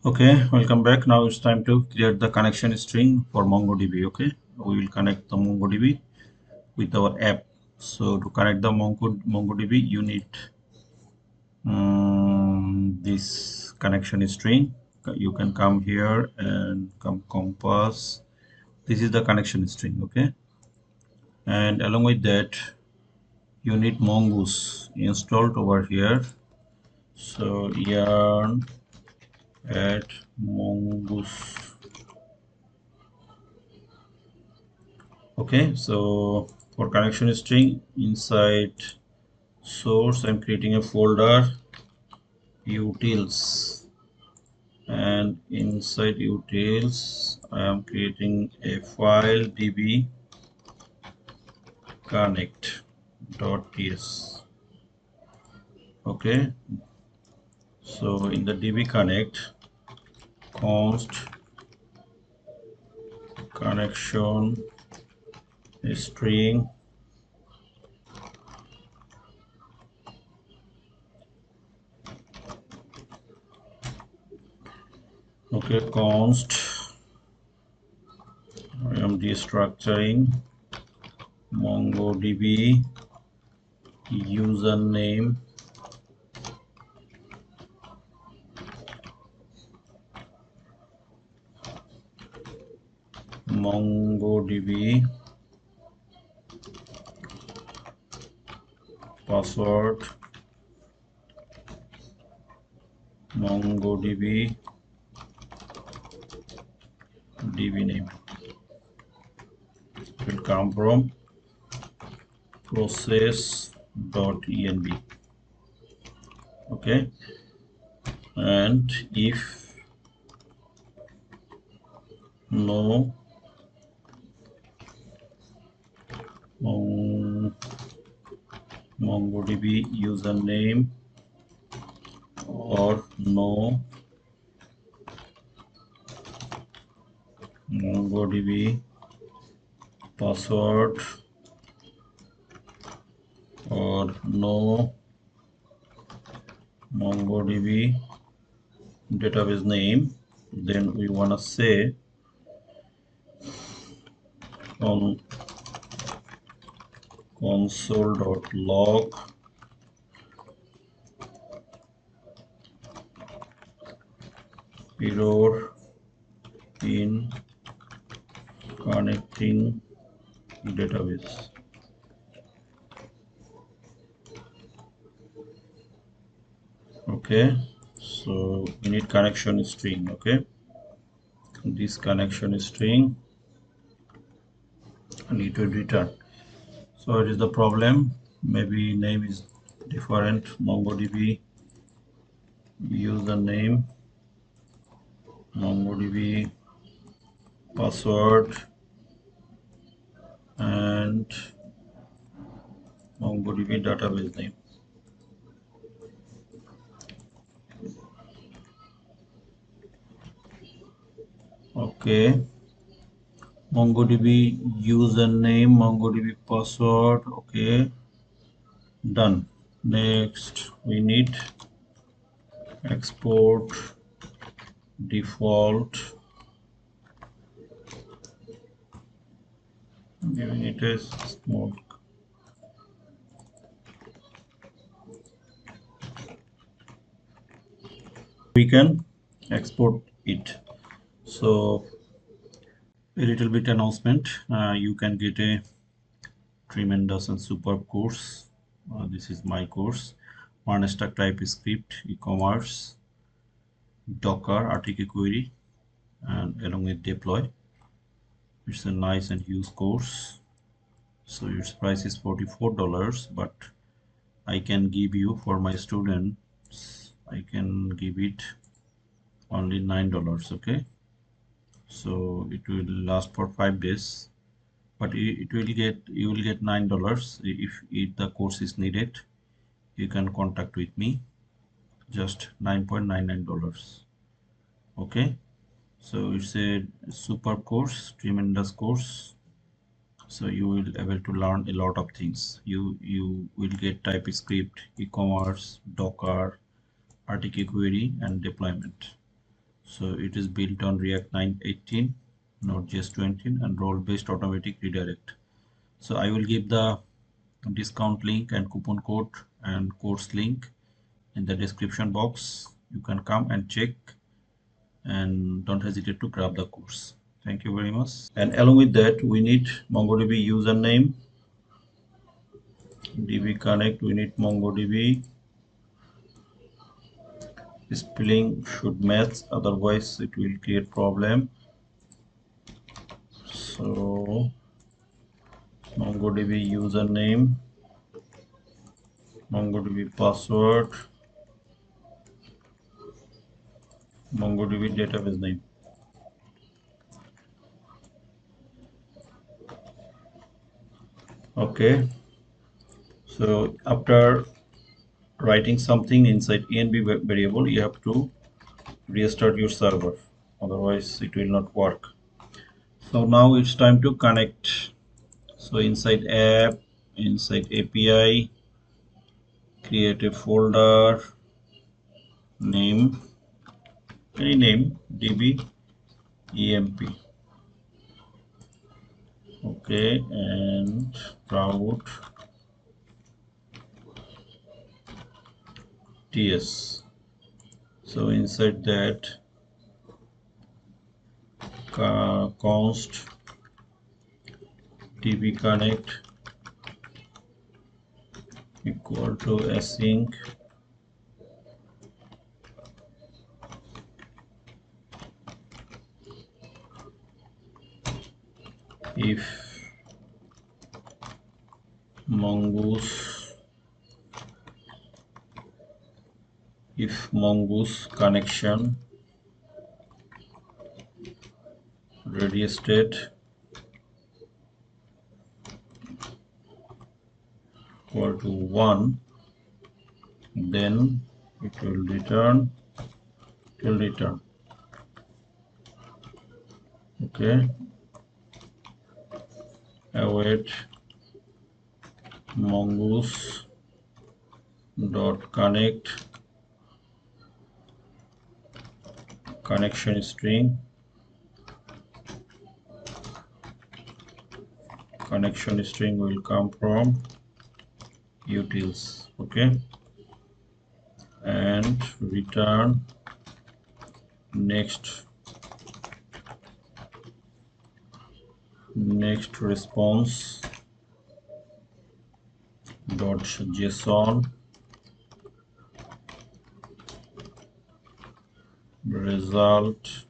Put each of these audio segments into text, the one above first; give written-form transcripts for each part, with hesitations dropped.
Okay, welcome back. Now it's time to create the connection string for MongoDB. Okay, we will connect the MongoDB with our app. So to connect the MongoDB, you need this connection string. You can come here and come compass. This is the connection string. Okay, and along with that, you need mongoose installed over here. So yarn add mongoose. Okay, so for connection string inside source, I'm creating a folder utils, and inside utils I am creating a file db connect.ts. Okay, so in the db connect const connection string okay const I am destructuring mongodb username mongodb password mongodb db name will come from process.env. okay, and if no mongodb username or no mongodb password or no mongodb database name, then we want to say on console.log error in connecting database. Okay, so we need connection string. Okay, this connection string need to return. So it is the problem, maybe name is different, mongodb username mongodb password and mongodb database name. Okay, mongodb username mongodb password. Okay, done. Next we need export default, giving it a small. We can export it. So a little bit announcement, you can get a tremendous and superb course. This is my course, MERN stack, Typescript, e-commerce, Docker, RTKquery, and along with deploy. It's a nice and huge course. So its price is $44, but I can give you, for my students, I can give it only $9. Okay, so it will last for 5 days, but you will get $9. If the course is needed, you can contact with me, just $9.99. Okay, so it's a superb course, tremendous course. So you will able to learn a lot of things. You will get TypeScript, e-commerce, Docker, RTK query, and deployment. So it is built on React 9.18, Node.js 20, and role-based automatic redirect. So I will give the discount link and coupon code and course link in the description box. You can come and check, and don't hesitate to grab the course. Thank you very much. And along with that, we need MongoDB username, DB connect, we need MongoDB. Spelling should match, otherwise it will create problem. So MongoDB username, MongoDB password, MongoDB database name. Okay, so after writing something inside env variable, you have to restart your server, otherwise it will not work. So now it's time to connect. So inside app, inside API, create a folder, name, any name, db emp. Okay, and route ts. So inside that const db connect equal to async if mongoose connection ready state equal to 1, then it will return okay, await mongoose dot connect connection string will come from utils. Okay, and return next response dot json result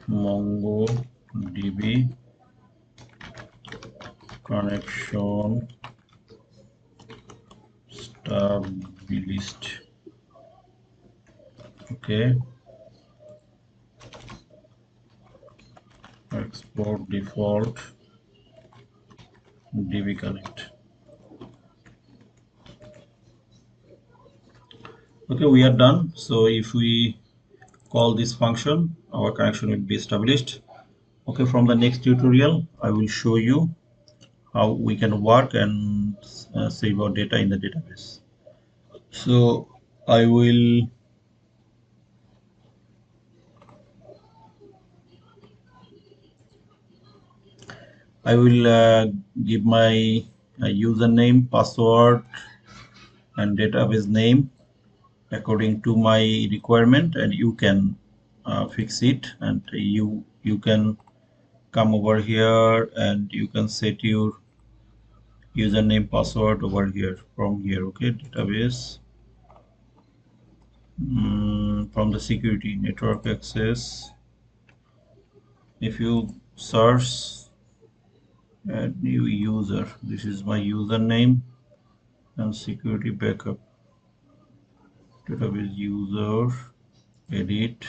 MongoDB connection stabilist. Okay, export default db connect. Okay, we are done. So if we call this function, our connection will be established. Okay, from the next tutorial I will show you how we can work and save our data in the database. So I will give my username, password, and database name according to my requirement, and you can fix it, and you can come over here and you can set your username, password over here from here. Okay, database, from the security network access, if you search add new user, this is my username, and security backup, database user, edit,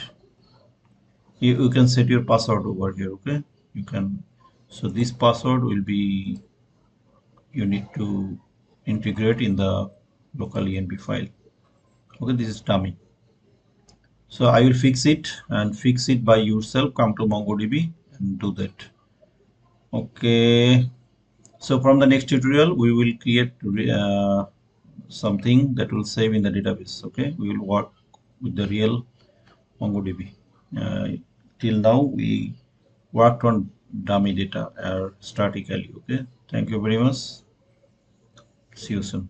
you can set your password over here. Okay, you can, so this password will be, you need to integrate in the local env file. Okay, this is dummy, so I will fix it, and fix it by yourself. Come to MongoDB and do that. Okay, so from the next tutorial we will create something that will save in the database. Okay, we will work with the real MongoDB. Till now we worked on dummy data or statically. Okay, thank you very much. See you soon.